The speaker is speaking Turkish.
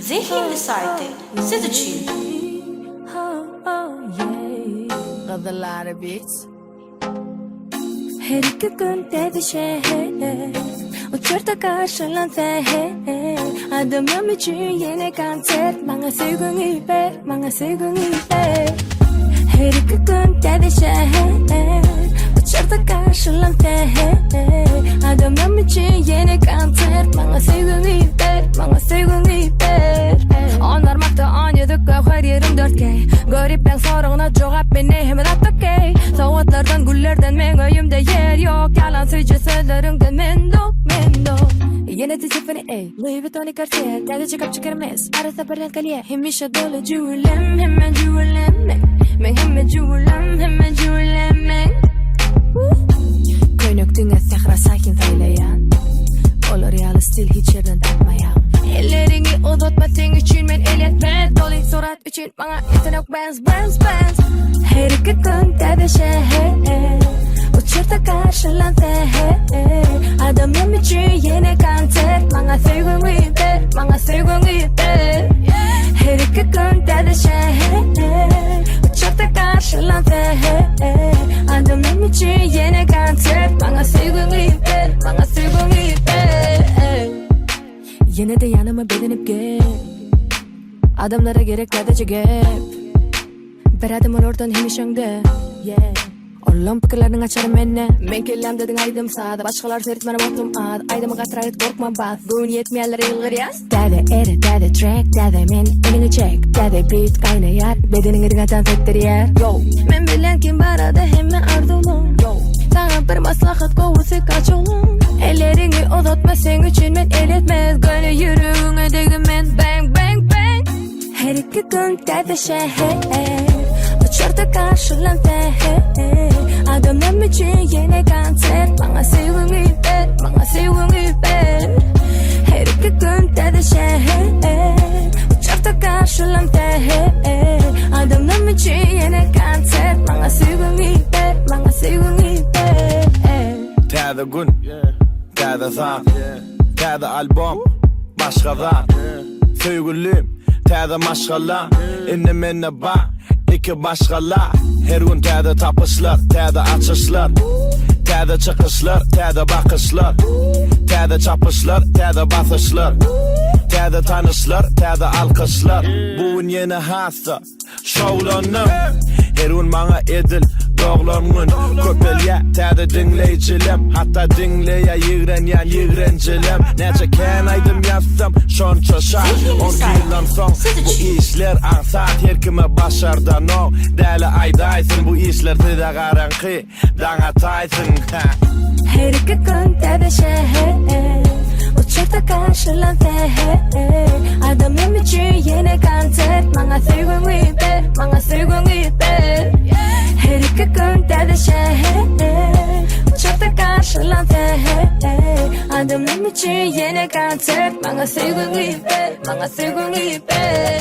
Zihni saati siz için. Got a lot of beats. Her iki gün dedi şehir Uçurta karşılandı Adamım için yeni konser Bana sevgini ver, bana sevgini ver Her iki gün dedi şehir Uçurta karşılandı Adamım için yeni konser Bana sevgini ver, bana sevgini ver Onlar makta 17 her yerim 4K Garip ben soruna cevap beni hemen attakey Savatlardan güllerden men öyümde yer yok Yalan söyleyece sözlerimden mendok Yine de tiffany ey Louis Vuitton Cartier Derdi çıkıp çıkarmaz Arası beren kalye Hemişe dolu cüvelem Hemen cüvelem Men hemen cüvelem Hemen cüvelem Koynuktuğuna sehra sakin söyleyen Olur yalı stil hiç yerden takmayan Ellerini uzatma sen için men el etme Dolu surat için bana yetenek benz Her iki gün dedi şehir Uçurta karşılandı Adamım için yeni konser Bana sevgini ver, bana sevgini ver Her iki gün dedi şehir Uçurta karşılandı Adamım için yeni konser Bana sevgini ver, bana sevgini ver Yine de yanıma bedenip gel Adamlara gerek sadece gel Bir adım oradan hemişende Oğlum pikirlerini açarım enne Men kellem dedin aydım sağda Başkalar seyretmene botum ad Aydımı katrayıt korkma bas Gün yetmeyenlere yılgır yaz Dede eri dede track Dede men elini çek Dede beat kaynayar Bedenini ringatan fettir yer Yo Men bilen kim barada hemen ardolum Yo Sana bir maslahat kovusu kaç olum Ellerini uzatma sen için men el etmez Gönlü yürüğüne degim men bang bang bang Her iki gün dede şehir Uçurta karşılandı Adamım için yeni konser Bana sevgini ver, bana sevgini ver Her iki gün dedi şehir Uçurta karşılandı Adamım için yeni konser Bana sevgini ver, bana sevgini ver Täze gün, täze saat, täze album, başgadan Söýgülim, täze maşgala, menne ba İki başgala, her gün täze tapışlar, täze açışlar Täze çıkışlar, täze bakışlar Täze çapışlar, täze basışlar Täze tanışlar, täze alkışlar Bugün yeni hasta, şovlanım Her gün bana edil, doğlanın Köpelye, täze dinleyicilem Hatta dinleye yigrencilem Nece ken aydım yazsam, şonça şar 10 yıldan son bu işler ansat Her kime başardan o Deli aydaysın bu işler size garankı Dana taysın Her iki gün dedi şehir Uçurta karşılandı Adamım için yeni konser Bana sevgini ver, bana sevgini ver Her iki gün dedi şehir Uçurta karşılandı Adamım için yeni konser Bana sevgini ver, bana sevgini ver